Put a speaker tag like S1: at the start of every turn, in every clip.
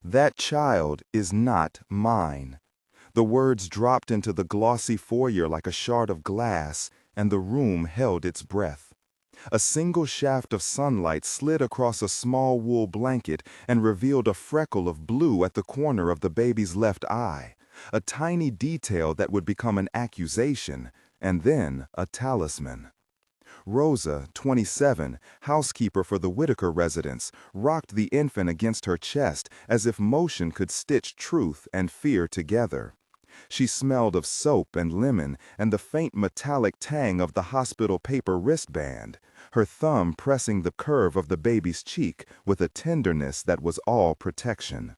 S1: That child is not mine. The words dropped into the glossy foyer like a shard of glass, and the room held its breath. A single shaft of sunlight slid across a small wool blanket and revealed a freckle of blue at the corner of the baby's left eye, a tiny detail that would become an accusation, and then a talisman. Rosa, 27, housekeeper for the Whitaker residence, rocked the infant against her chest as if motion could stitch truth and fear together. She smelled of soap and lemon and the faint metallic tang of the hospital paper wristband, her thumb pressing the curve of the baby's cheek with a tenderness that was all protection.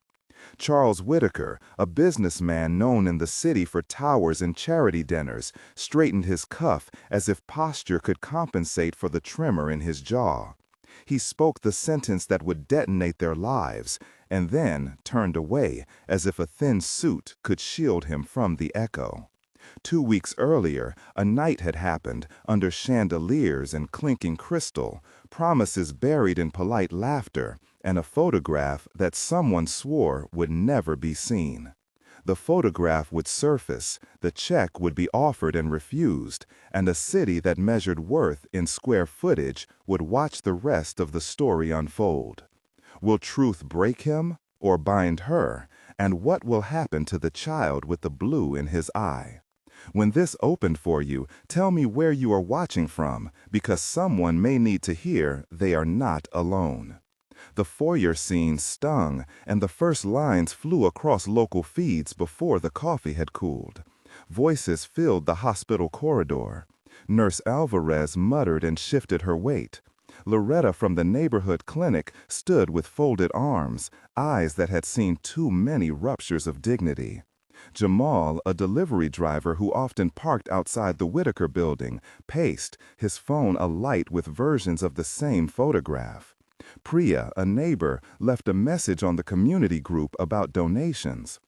S1: Charles Whitaker, a businessman known in the city for towers and charity dinners, straightened his cuff as if posture could compensate for the tremor in his jaw. He spoke the sentence that would detonate their lives, and then turned away as if a thin suit could shield him from the echo. 2 weeks earlier, a night had happened under chandeliers and clinking crystal, promises buried in polite laughter, and a photograph that someone swore would never be seen. The photograph would surface, the check would be offered and refused, and a city that measured worth in square footage would watch the rest of the story unfold. Will truth break him or bind her? And what will happen to the child with the blue in his eye? When this opened for you, tell me where you are watching from, because someone may need to hear they are not alone. The foyer scene stung, and the first lines flew across local feeds before the coffee had cooled. Voices filled the hospital corridor. Nurse Alvarez muttered and shifted her weight. Loretta from the neighborhood clinic stood with folded arms, eyes that had seen too many ruptures of dignity. Jamal, a delivery driver who often parked outside the Whitaker building, paced, his phone alight with versions of the same photograph. Priya, a neighbor, left a message on the community group about donations.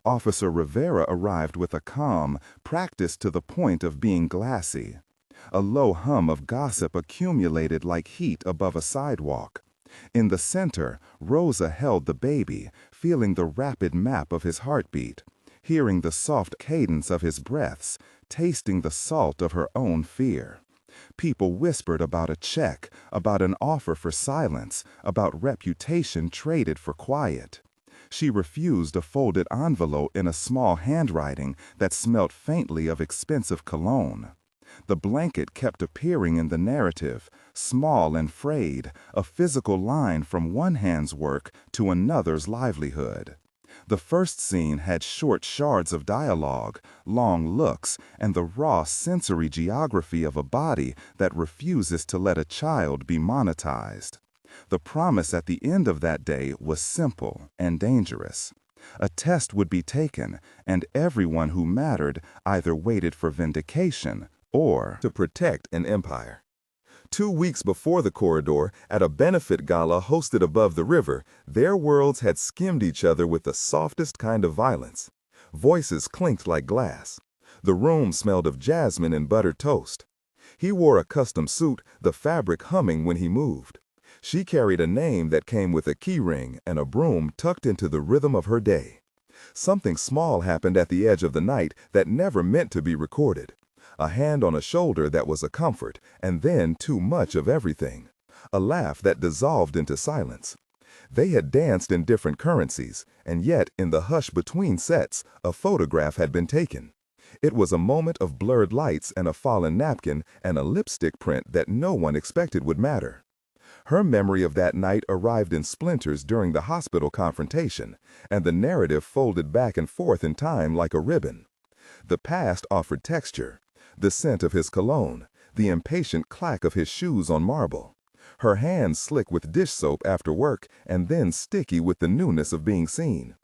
S1: Officer Rivera arrived with a calm, practiced to the point of being glassy. A low hum of gossip accumulated like heat above a sidewalk. In the center, Rosa held the baby, feeling the rapid map of his heartbeat, hearing the soft cadence of his breaths, tasting the salt of her own fear. People whispered about a check, about an offer for silence, about reputation traded for quiet. She refused a folded envelope in a small handwriting that smelt faintly of expensive cologne. The blanket kept appearing in the narrative, small and frayed, a physical line from one hand's work to another's livelihood. The first scene had short shards of dialogue, long looks, and the raw sensory geography of a body that refuses to let a child be monetized. The promise at the end of that day was simple and dangerous. A test would be taken, and everyone who mattered either waited for vindication or to protect an empire. 2 weeks before the corridor, at a benefit gala hosted above the river, their worlds had skimmed each other with the softest kind of violence. Voices clinked like glass. The room smelled of jasmine and buttered toast. He wore a custom suit, the fabric humming when he moved. She carried a name that came with a keyring and a broom tucked into the rhythm of her day. Something small happened at the edge of the night that never meant to be recorded. A hand on a shoulder that was a comfort, and then too much of everything. A laugh that dissolved into silence. They had danced in different currencies, and yet in the hush between sets, a photograph had been taken. It was a moment of blurred lights and a fallen napkin and a lipstick print that no one expected would matter. Her memory of that night arrived in splinters during the hospital confrontation, and the narrative folded back and forth in time like a ribbon. The past offered texture. The scent of his cologne, the impatient clack of his shoes on marble. Her hands slick with dish soap after work and then sticky with the newness of being seen.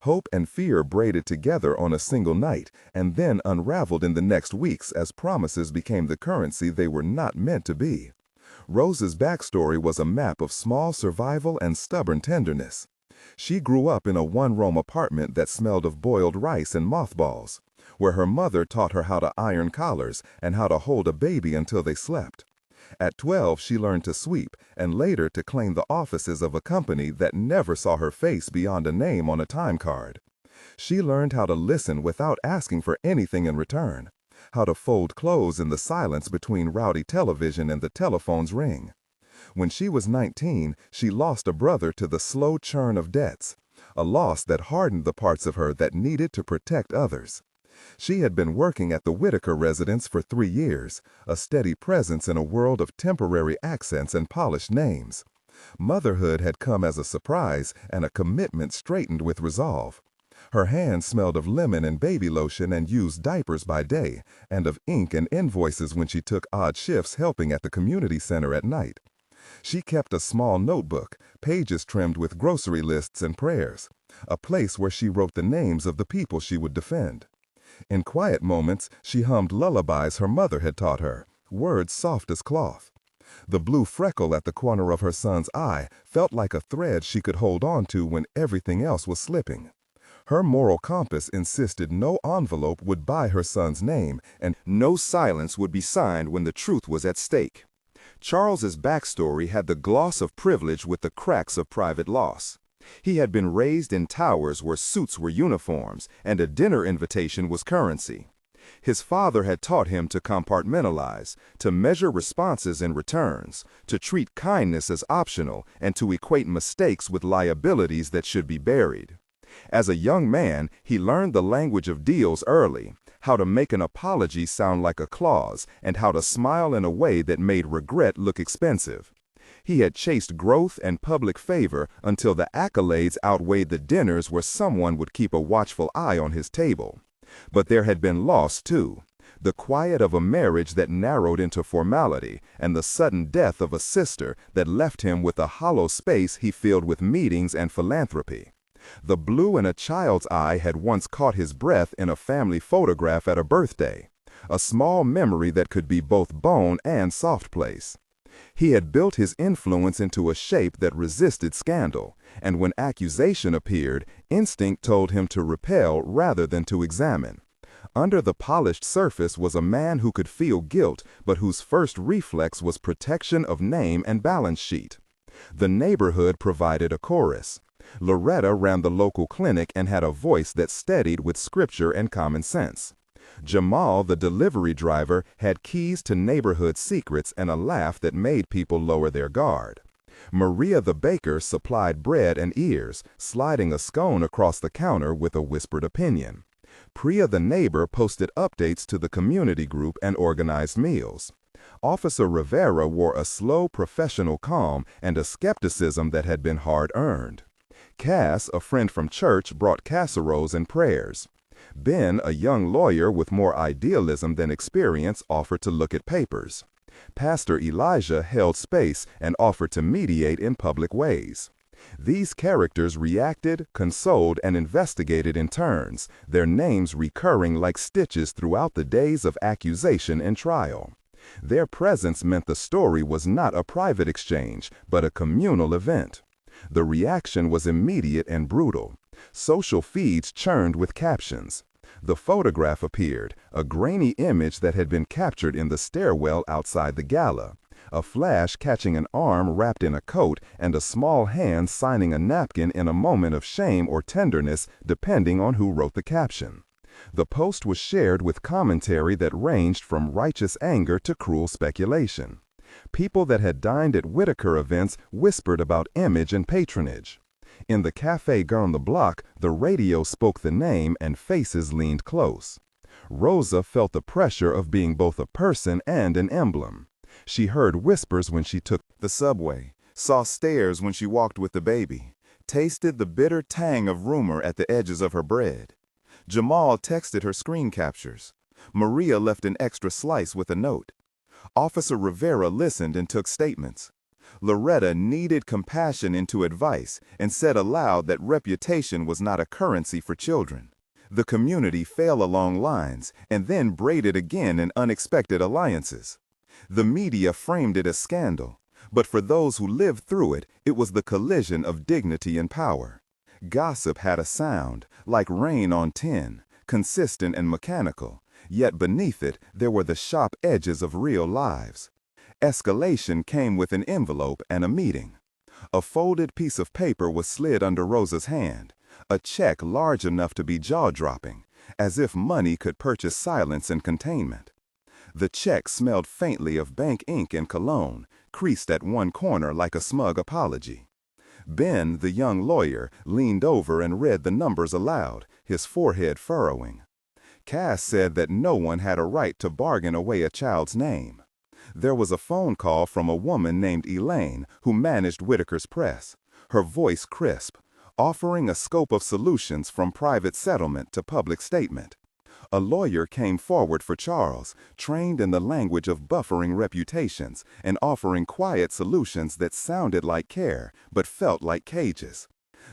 S1: Hope and fear braided together on a single night and then unraveled in the next weeks as promises became the currency they were not meant to be. Rosa's backstory was a map of small survival and stubborn tenderness. She grew up in a one-room apartment that smelled of boiled rice and mothballs, where her mother taught her how to iron collars and how to hold a baby until they slept. At 12, she learned to sweep and later to claim the offices of a company that never saw her face beyond a name on a time card. She learned how to listen without asking for anything in return, how to fold clothes in the silence between rowdy television and the telephone's ring. When she was 19, she lost a brother to the slow churn of debts, a loss that hardened the parts of her that needed to protect others. She had been working at the Whitaker residence for 3 years, a steady presence in a world of temporary accents and polished names. Motherhood had come as a surprise and a commitment straightened with resolve. Her hands smelled of lemon and baby lotion and used diapers by day, and of ink and invoices when she took odd shifts helping at the community center at night. She kept a small notebook, pages trimmed with grocery lists and prayers, a place where she wrote the names of the people she would defend. In quiet moments, she hummed lullabies her mother had taught her, words soft as cloth. The blue freckle at the corner of her son's eye felt like a thread she could hold on to when everything else was slipping. Her moral compass insisted no envelope would bear her son's name, and no silence would be signed when the truth was at stake. Charles's backstory had the gloss of privilege with the cracks of private loss. He had been raised in towers where suits were uniforms and a dinner invitation was currency. His father had taught him to compartmentalize, to measure responses and returns, to treat kindness as optional, and to equate mistakes with liabilities that should be buried. As a young man, he learned the language of deals early, how to make an apology sound like a clause, and how to smile in a way that made regret look expensive. He had chased growth and public favor until the accolades outweighed the dinners where someone would keep a watchful eye on his table. But there had been loss, too. The quiet of a marriage that narrowed into formality, and the sudden death of a sister that left him with a hollow space he filled with meetings and philanthropy. The blue in a child's eye had once caught his breath in a family photograph at a birthday, a small memory that could be both bone and soft place. He had built his influence into a shape that resisted scandal, and when accusation appeared, instinct told him to repel rather than to examine. Under the polished surface was a man who could feel guilt, but whose first reflex was protection of name and balance sheet. The neighborhood provided a chorus. Loretta ran the local clinic and had a voice that steadied with scripture and common sense. Jamal, the delivery driver, had keys to neighborhood secrets and a laugh that made people lower their guard. Maria the baker supplied bread and ears, sliding a scone across the counter with a whispered opinion. Priya the neighbor posted updates to the community group and organized meals. Officer Rivera wore a slow professional calm and a skepticism that had been hard-earned. Cass, a friend from church, brought casseroles and prayers. Ben, a young lawyer with more idealism than experience, offered to look at papers. Pastor Elijah held space and offered to mediate in public ways. These characters reacted, consoled, and investigated in turns, their names recurring like stitches throughout the days of accusation and trial. Their presence meant the story was not a private exchange, but a communal event. The reaction was immediate and brutal. Social feeds churned with captions. The photograph appeared, a grainy image that had been captured in the stairwell outside the gala, a flash catching an arm wrapped in a coat and a small hand signing a napkin in a moment of shame or tenderness, depending on who wrote the caption. The post was shared with commentary that ranged from righteous anger to cruel speculation. People that had dined at Whitaker events whispered about image and patronage. In the cafe down the block, the radio spoke the name and faces leaned close. Rosa felt the pressure of being both a person and an emblem. She heard whispers when she took the subway, saw stares when she walked with the baby, tasted the bitter tang of rumor at the edges of her bread. Jamal texted her screen captures. Maria left an extra slice with a note. Officer Rivera listened and took statements. Loretta kneaded compassion into advice and said aloud that reputation was not a currency for children. The community fell along lines and then braided again in unexpected alliances. The media framed it as scandal, but for those who lived through it, it was the collision of dignity and power. Gossip had a sound, like rain on tin, consistent and mechanical, yet beneath it there were the sharp edges of real lives. Escalation came with an envelope and a meeting. A folded piece of paper was slid under Rosa's hand, a check large enough to be jaw-dropping, as if money could purchase silence and containment. The check smelled faintly of bank ink and cologne, creased at one corner like a smug apology. Ben, the young lawyer, leaned over and read the numbers aloud, his forehead furrowing. Cass said that no one had a right to bargain away a child's name. There was a phone call from a woman named Elaine who managed Whitaker's press, her voice crisp, offering a scope of solutions from private settlement to public statement. A lawyer came forward for Charles, trained in the language of buffering reputations and offering quiet solutions that sounded like care but felt like cages.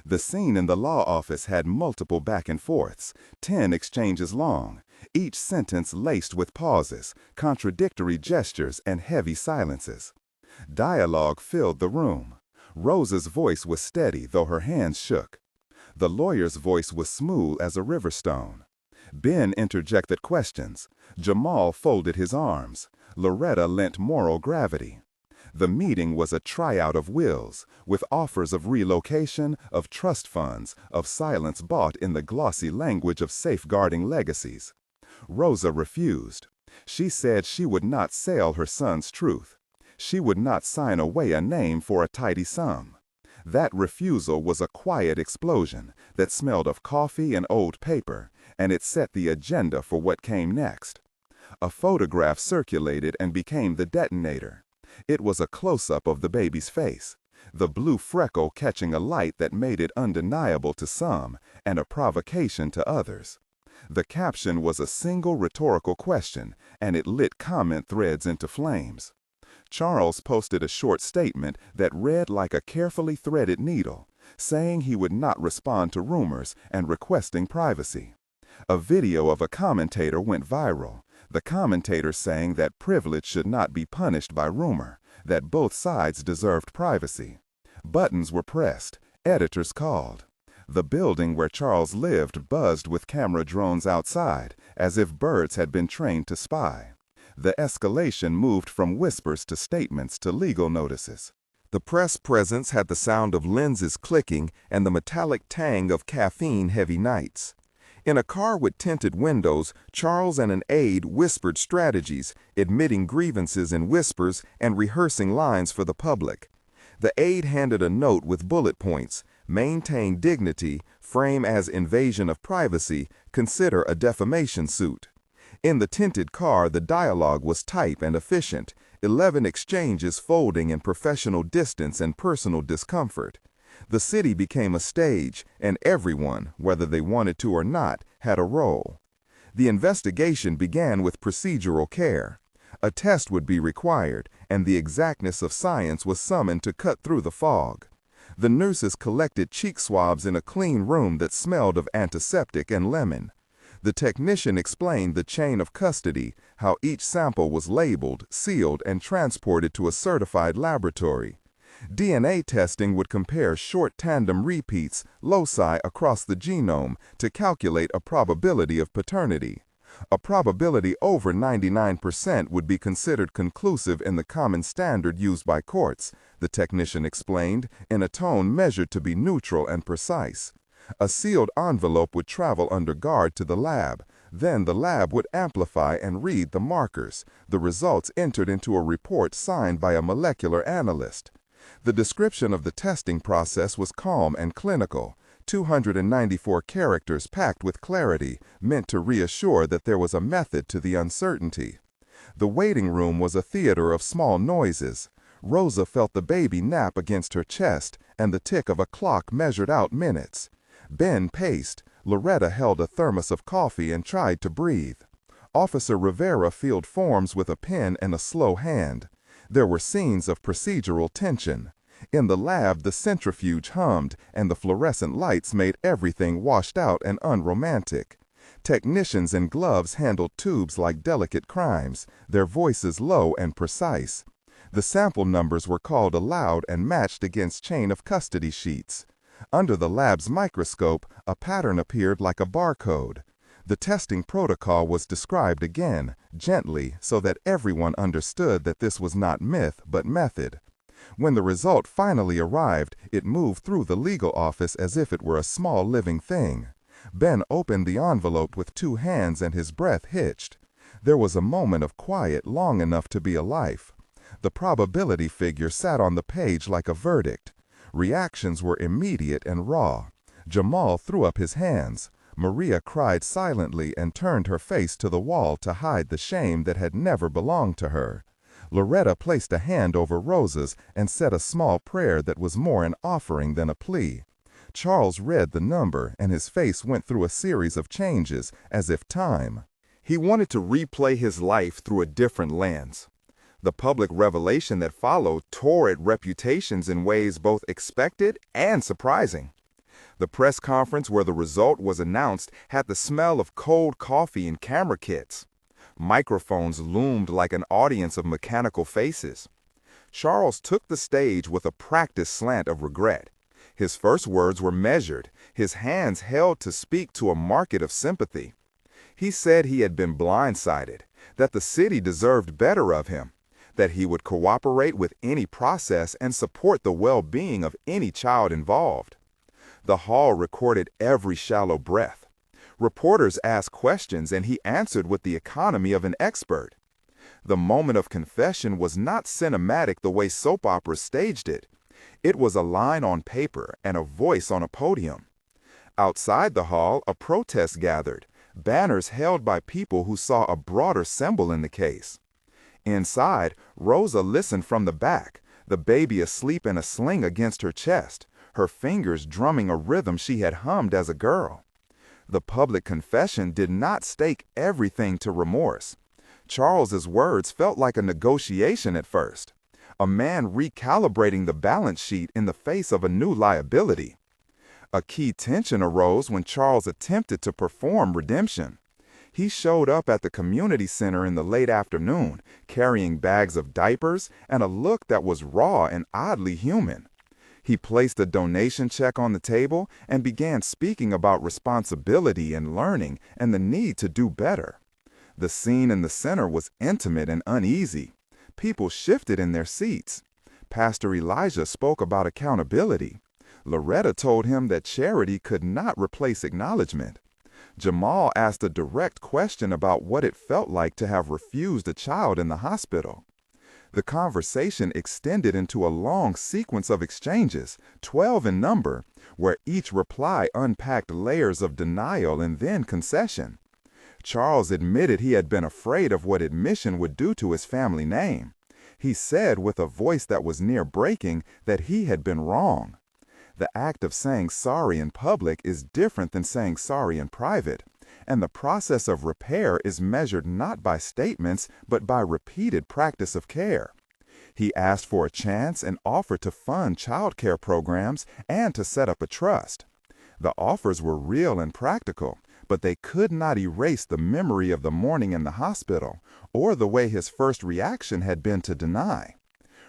S1: The scene in the law office had multiple back and forths, 10 exchanges long, each sentence laced with pauses, contradictory gestures, and heavy silences. Dialogue filled the room. Rosa's voice was steady, though her hands shook. The lawyer's voice was smooth as a river stone. Ben interjected questions. Jamal folded his arms. Loretta lent moral gravity. The meeting was a tryout of wills, with offers of relocation, of trust funds, of silence bought in the glossy language of safeguarding legacies. Rosa refused. She said she would not sell her son's truth. She would not sign away a name for a tidy sum. That refusal was a quiet explosion that smelled of coffee and old paper, and it set the agenda for what came next. A photograph circulated and became the detonator. It was a close-up of the baby's face, the blue freckle catching a light that made it undeniable to some and a provocation to others. The caption was a single rhetorical question, and it lit comment threads into flames. Charles posted a short statement that read like a carefully threaded needle, saying he would not respond to rumors and requesting privacy. A video of a commentator went viral, the commentator saying that privilege should not be punished by rumor, that both sides deserved privacy. Buttons were pressed, editors called. The building where Charles lived buzzed with camera drones outside, as if birds had been trained to spy. The escalation moved from whispers to statements to legal notices. The press presence had the sound of lenses clicking and the metallic tang of caffeine-heavy nights. In a car with tinted windows, Charles and an aide whispered strategies, admitting grievances in whispers and rehearsing lines for the public. The aide handed a note with bullet points: maintain dignity, frame as invasion of privacy, consider a defamation suit. In the tinted car, the dialogue was tight and efficient, 11 exchanges folding in professional distance and personal discomfort. The city became a stage, and everyone, whether they wanted to or not, had a role. The investigation began with procedural care. A test would be required, and the exactness of science was summoned to cut through the fog. The nurses collected cheek swabs in a clean room that smelled of antiseptic and lemon. The technician explained the chain of custody, how each sample was labeled, sealed, and transported to a certified laboratory. DNA testing would compare short tandem repeats, loci across the genome, to calculate a probability of paternity. A probability over 99% would be considered conclusive in the common standard used by courts, the technician explained, in a tone measured to be neutral and precise. A sealed envelope would travel under guard to the lab. Then the lab would amplify and read the markers, the results entered into a report signed by a molecular analyst. The description of the testing process was calm and clinical, 294 characters packed with clarity, meant to reassure that there was a method to the uncertainty. The waiting room was a theater of small noises. Rosa felt the baby nap against her chest, and the tick of a clock measured out minutes. Ben paced. Loretta held a thermos of coffee and tried to breathe. Officer Rivera filled forms with a pen and a slow hand. There were scenes of procedural tension. In the lab, the centrifuge hummed, and the fluorescent lights made everything washed out and unromantic. Technicians in gloves handled tubes like delicate crimes, their voices low and precise. The sample numbers were called aloud and matched against chain of custody sheets. Under the lab's microscope, a pattern appeared like a barcode. The testing protocol was described again, gently, so that everyone understood that this was not myth but method. When the result finally arrived, it moved through the legal office as if it were a small living thing. Ben opened the envelope with two hands and his breath hitched. There was a moment of quiet long enough to be a life. The probability figure sat on the page like a verdict. Reactions were immediate and raw. Jamal threw up his hands. Maria cried silently and turned her face to the wall to hide the shame that had never belonged to her. Loretta placed a hand over Rosa's and said a small prayer that was more an offering than a plea. Charles read the number, and his face went through a series of changes, as if time.
S2: He wanted to replay his life through a different lens. The public revelation that followed tore at reputations in ways both expected and surprising. The press conference where the result was announced had the smell of cold coffee and camera kits. Microphones loomed like an audience of mechanical faces. Charles took the stage with a practiced slant of regret. His first words were measured, his hands held to speak to a market of sympathy. He said he had been blindsided, that the city deserved better of him, that he would cooperate with any process and support the well-being of any child involved. The hall recorded every shallow breath. Reporters asked questions and he answered with the economy of an expert. The moment of confession was not cinematic the way soap operas staged it. It was a line on paper and a voice on a podium. Outside the hall, a protest gathered, banners held by people who saw a broader symbol in the case. Inside, Rosa listened from the back, the baby asleep in a sling against her chest, her fingers drumming a rhythm she had hummed as a girl. The public confession did not stake everything to remorse. Charles's words felt like a negotiation at first, a man recalibrating the balance sheet in the face of a new liability. A key tension arose when Charles attempted to perform redemption. He showed up at the community center in the late afternoon, carrying bags of diapers and a look that was raw and oddly human. He placed a donation check on the table and began speaking about responsibility and learning and the need to do better. The scene in the center was intimate and uneasy. People shifted in their seats. Pastor Elijah spoke about accountability. Loretta told him that charity could not replace acknowledgement. Jamal asked a direct question about what it felt like to have refused a child in the hospital. The conversation extended into a long sequence of exchanges, 12 in number, where each reply unpacked layers of denial and then concession. Charles admitted he had been afraid of what admission would do to his family name. He said with a voice that was near breaking that he had been wrong. The act of saying sorry in public is different than saying sorry in private, and the process of repair is measured not by statements but by repeated practice of care. He asked for a chance and offered to fund child care programs and to set up a trust. The offers were real and practical, but they could not erase the memory of the morning in the hospital or the way his first reaction had been to deny.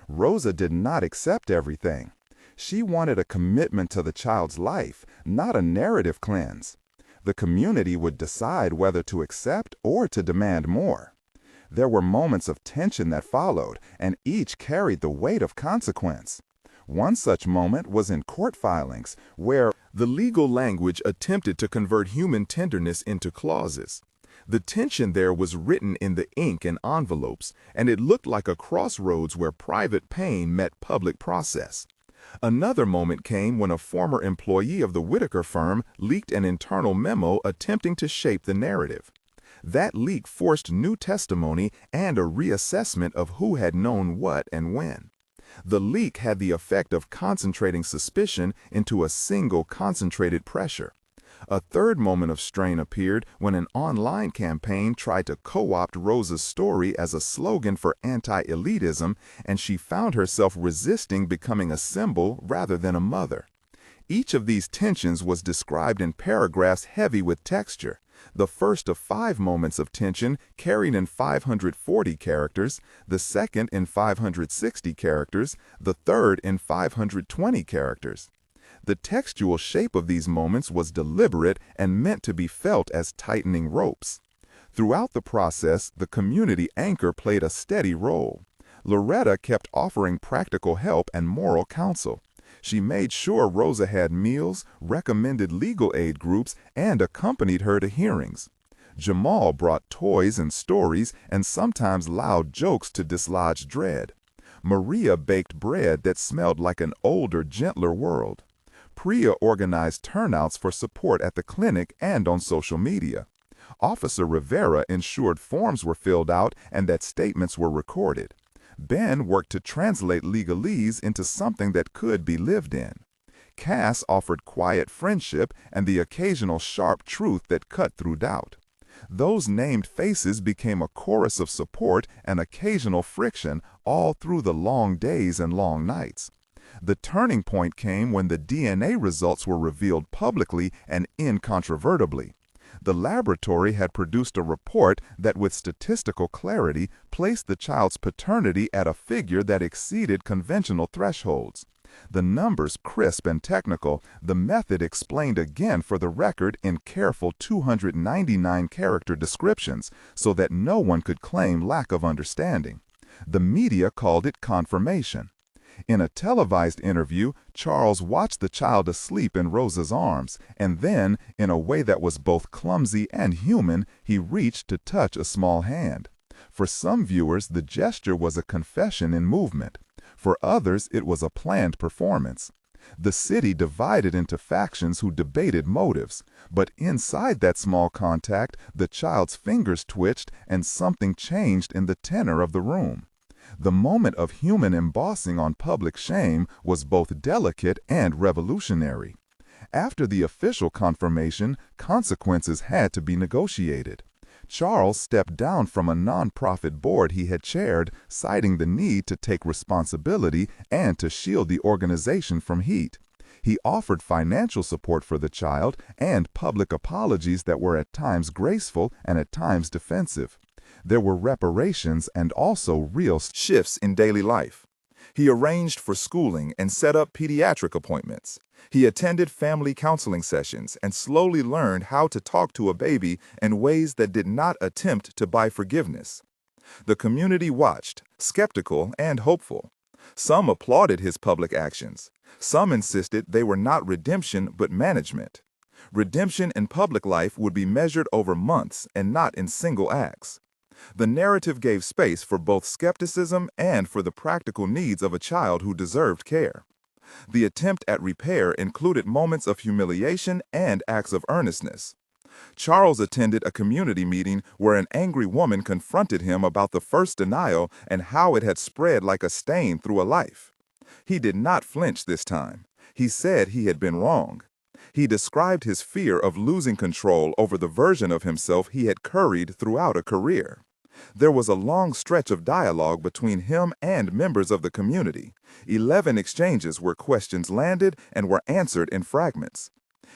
S2: Rosa did not accept everything. She wanted a commitment to the child's life, not a narrative cleanse. The community would decide whether to accept or to demand more. There were moments of tension that followed, and each carried the weight of consequence. One such moment was in court filings, where the legal language attempted to convert human tenderness into clauses. The tension there was written in the ink and envelopes, and it looked like a crossroads where private pain met public process. Another moment came when a former employee of the Whitaker firm leaked an internal memo attempting to shape the narrative. That leak forced new testimony and a reassessment of who had known what and when. The leak had the effect of concentrating suspicion into a single concentrated pressure. A third moment of strain appeared when an online campaign tried to co-opt Rosa's story as a slogan for anti-elitism, and she found herself resisting becoming a symbol rather than a mother. Each of these tensions was described in paragraphs heavy with texture. The first of 5 moments of tension carried in 540 characters, the second in 560 characters, the third in 520 characters. The textual shape of these moments was deliberate and meant to be felt as tightening ropes. Throughout the process, the community anchor played a steady role. Loretta kept offering practical help and moral counsel. She made sure Rosa had meals, recommended legal aid groups, and accompanied her to hearings. Jamal brought toys and stories and sometimes loud jokes to dislodge dread. Maria baked bread that smelled like an older, gentler world. Priya organized turnouts for support at the clinic and on social media. Officer Rivera ensured forms were filled out and that statements were recorded. Ben worked to translate legalese into something that could be lived in. Cass offered quiet friendship and the occasional sharp truth that cut through doubt. Those named faces became a chorus of support and occasional friction all through the long days and long nights. The turning point came when the DNA results were revealed publicly and incontrovertibly. The laboratory had produced a report that with statistical clarity placed the child's paternity at a figure that exceeded conventional thresholds. The numbers crisp and technical, the method explained again for the record in careful 299-character descriptions so that no one could claim lack of understanding. The media called it confirmation. In a televised interview, Charles watched the child asleep in Rosa's arms, and then, in a way that was both clumsy and human, he reached to touch a small hand. For some viewers, the gesture was a confession in movement. For others, it was a planned performance. The city divided into factions who debated motives, but inside that small contact, the child's fingers twitched and something changed in the tenor of the room. The moment of human embossing on public shame was both delicate and revolutionary. After the official confirmation, consequences had to be negotiated. Charles stepped down from a nonprofit board he had chaired, citing the need to take responsibility and to shield the organization from heat. He offered financial support for the child and public apologies that were at times graceful and at times defensive. There were reparations and also real shifts in daily life. He arranged for schooling and set up pediatric appointments. He attended family counseling sessions and slowly learned how to talk to a baby in ways that did not attempt to buy forgiveness. The community watched, skeptical and hopeful. Some applauded his public actions. Some insisted they were not redemption but management. Redemption in public life would be measured over months and not in single acts. The narrative gave space for both skepticism and for the practical needs of a child who deserved care. The attempt at repair included moments of humiliation and acts of earnestness. Charles attended a community meeting where an angry woman confronted him about the first denial and how it had spread like a stain through a life. He did not flinch this time. He said he had been wrong. He described his fear of losing control over the version of himself he had curried throughout a career. There was a long stretch of dialogue between him and members of the community, 11 exchanges where questions landed and were answered in fragments.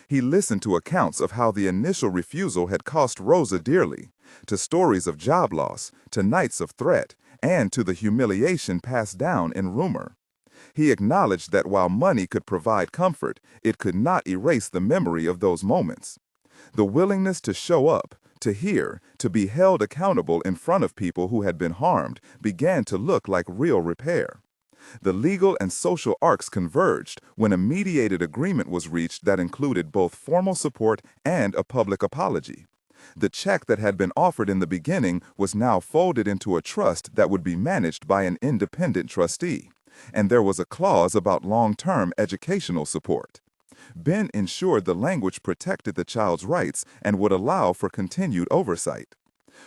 S2: He listened to accounts of how the initial refusal had cost Rosa dearly, to stories of job loss, to nights of threat, and to the humiliation passed down in rumor. He acknowledged that while money could provide comfort, it could not erase the memory of those moments. The willingness to show up, to hear, to be held accountable in front of people who had been harmed began to look like real repair. The legal and social arcs converged when a mediated agreement was reached that included both formal support and a public apology. The check that had been offered in the beginning was now folded into a trust that would be managed by an independent trustee, and there was a clause about long-term educational support. Ben ensured the language protected the child's rights and would allow for continued oversight.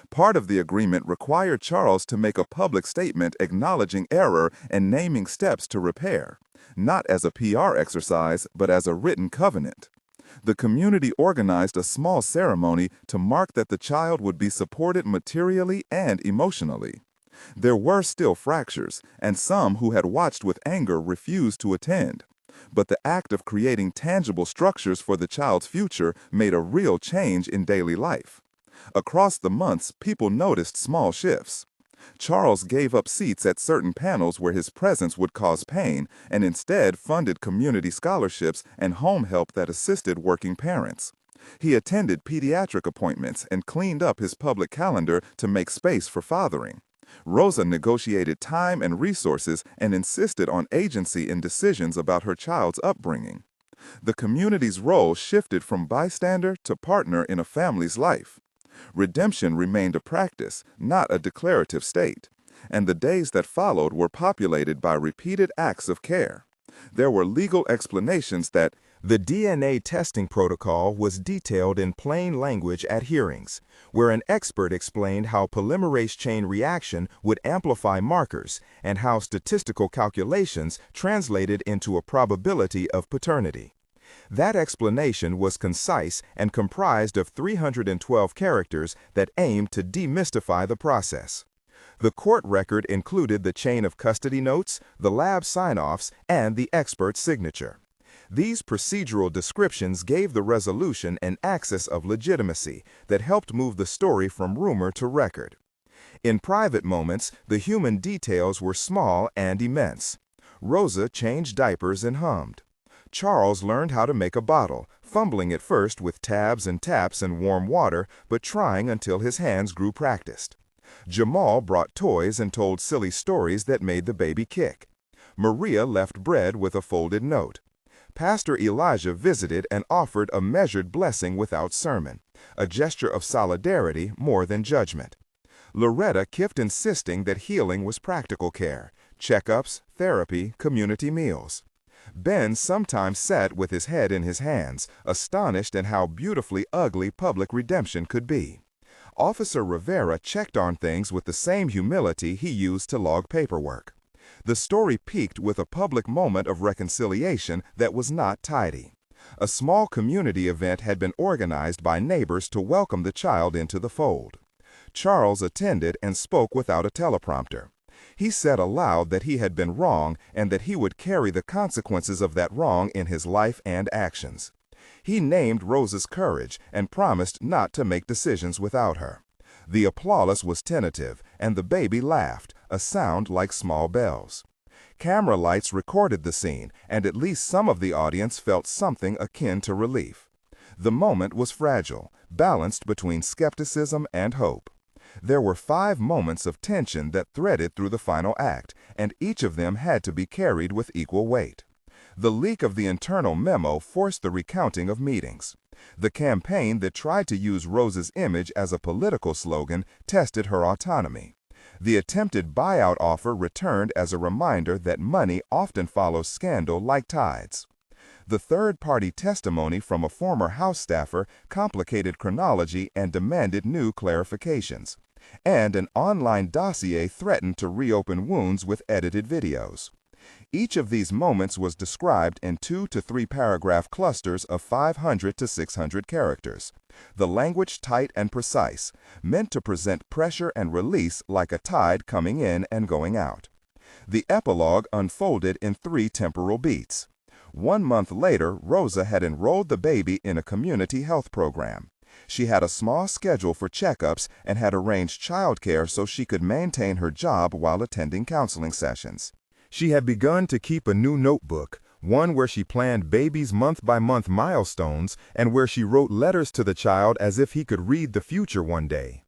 S2: Part of the agreement required Charles to make a public statement acknowledging error and naming steps to repair, not as a PR exercise, but as a written covenant. The community organized a small ceremony to mark that the child would be supported materially and emotionally. There were still fractures, and some who had watched with anger refused to attend. But the act of creating tangible structures for the child's future made a real change in daily life. Across the months, people noticed small shifts. Charles gave up seats at certain panels where his presence would cause pain and instead funded community scholarships and home help that assisted working parents. He attended pediatric appointments and cleaned up his public calendar to make space for fathering. Rosa negotiated time and resources and insisted on agency in decisions about her child's upbringing. The community's role shifted from bystander to partner in a family's life. Redemption remained a practice, not a declarative state, and the days that followed were populated by repeated acts of care. There were legal explanations that
S1: the DNA testing protocol was detailed in plain language at hearings, where an expert explained how polymerase chain reaction would amplify markers and how statistical calculations translated into a probability of paternity. That explanation was concise and comprised of 312 characters that aimed to demystify the process. The court record included the chain of custody notes, the lab sign-offs, and the expert's signature. These procedural descriptions gave the resolution an axis of legitimacy that helped move the story from rumor to record. In private moments, the human details were small and immense. Rosa changed diapers and hummed. Charles learned how to make a bottle, fumbling at first with tabs and taps and warm water, but trying until his hands grew practiced. Jamal brought toys and told silly stories that made the baby kick. Maria left bread with a folded note. Pastor Elijah visited and offered a measured blessing without sermon, a gesture of solidarity more than judgment. Loretta kept insisting that healing was practical care, checkups, therapy, community meals. Ben sometimes sat with his head in his hands, astonished at how beautifully ugly public redemption could be. Officer Rivera checked on things with the same humility he used to log paperwork. The story peaked with a public moment of reconciliation that was not tidy. A small community event had been organized by neighbors to welcome the child into the fold. Charles attended and spoke without a teleprompter. He said aloud that he had been wrong and that he would carry the consequences of that wrong in his life and actions. He named Rosa's courage and promised not to make decisions without her. The applause was tentative, and the baby laughed, a sound like small bells. Camera lights recorded the scene, and at least some of the audience felt something akin to relief. The moment was fragile, balanced between skepticism and hope. There were 5 moments of tension that threaded through the final act, and each of them had to be carried with equal weight. The leak of the internal memo forced the recounting of meetings. The campaign that tried to use Rosa's image as a political slogan tested her autonomy. The attempted buyout offer returned as a reminder that money often follows scandal like tides. The third-party testimony from a former House staffer complicated chronology and demanded new clarifications. And an online dossier threatened to reopen wounds with edited videos. Each of these moments was described in 2 to 3 paragraph clusters of 500 to 600 characters. The language tight and precise, meant to present pressure and release like a tide coming in and going out. The epilogue unfolded in 3 temporal beats. 1 month later, Rosa had enrolled the baby in a community health program. She had a small schedule for checkups and had arranged childcare so she could maintain her job while attending counseling sessions. She had begun to keep a new notebook, one where she planned baby's month-by-month milestones and where she wrote letters to the child as if he could read the future one day.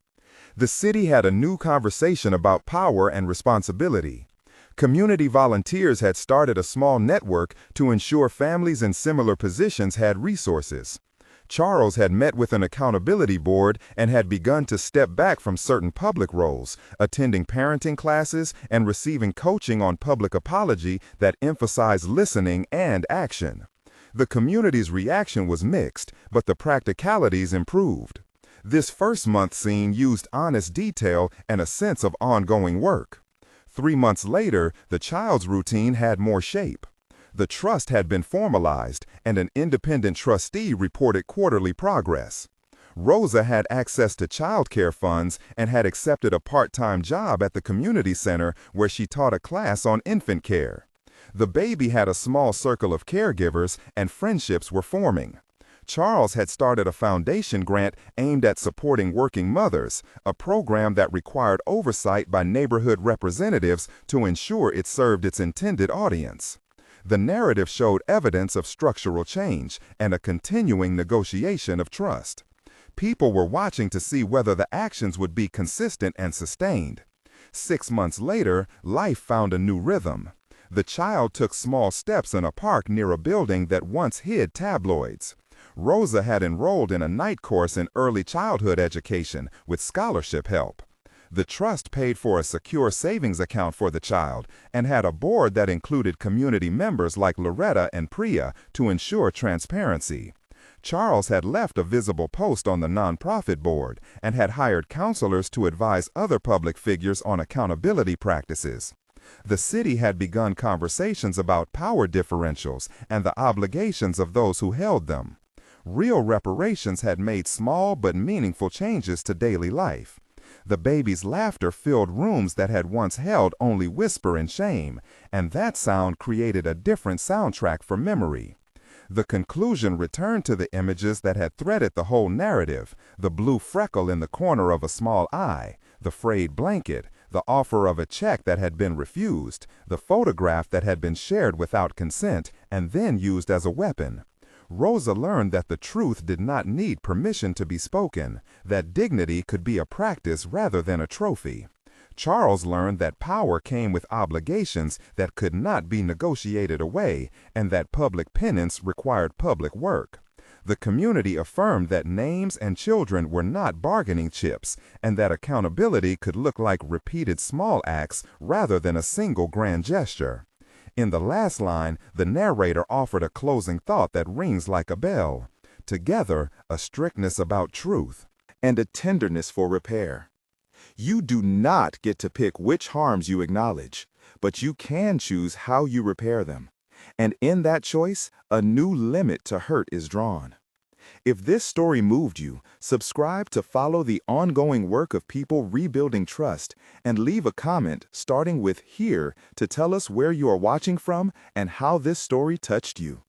S1: The city had a new conversation about power and responsibility. Community volunteers had started a small network to ensure families in similar positions had resources. Charles had met with an accountability board and had begun to step back from certain public roles, attending parenting classes and receiving coaching on public apology that emphasized listening and action. The community's reaction was mixed, but the practicalities improved. This first month scene used honest detail and a sense of ongoing work. 3 months later, the child's routine had more shape. The trust had been formalized, and an independent trustee reported quarterly progress. Rosa had access to child care funds and had accepted a part-time job at the community center where she taught a class on infant care. The baby had a small circle of caregivers, and friendships were forming.
S2: Charles had started a foundation grant aimed at supporting working mothers, a program that required oversight by neighborhood representatives to ensure it served its intended audience. The narrative showed evidence of structural change and a continuing negotiation of trust. People were watching to see whether the actions would be consistent and sustained. 6 months later, life found a new rhythm. The child took small steps in a park near a building that once hid tabloids. Rosa had enrolled in a night course in early childhood education with scholarship help. The trust paid for a secure savings account for the child and had a board that included community members like Loretta and Priya to ensure transparency. Charles had left a visible post on the nonprofit board and had hired counselors to advise other public figures on accountability practices. The city had begun conversations about power differentials and the obligations of those who held them. Real reparations had made small but meaningful changes to daily life. The baby's laughter filled rooms that had once held only whisper and shame, and that sound created a different soundtrack for memory. The conclusion returned to the images that had threaded the whole narrative: the blue freckle in the corner of a small eye, the frayed blanket, the offer of a check that had been refused, the photograph that had been shared without consent and then used as a weapon. Rosa learned that the truth did not need permission to be spoken, that dignity could be a practice rather than a trophy. Charles learned that power came with obligations that could not be negotiated away, and that public penance required public work. The community affirmed that names and children were not bargaining chips, and that accountability could look like repeated small acts rather than a single grand gesture. In the last line, the narrator offered a closing thought that rings like a bell. Together, a strictness about truth
S1: and a tenderness for repair. You do not get to pick which harms you acknowledge, but you can choose how you repair them. And in that choice, a new limit to hurt is drawn. If this story moved you, subscribe to follow the ongoing work of people rebuilding trust, and leave a comment starting with "here" to tell us where you are watching from and how this story touched you.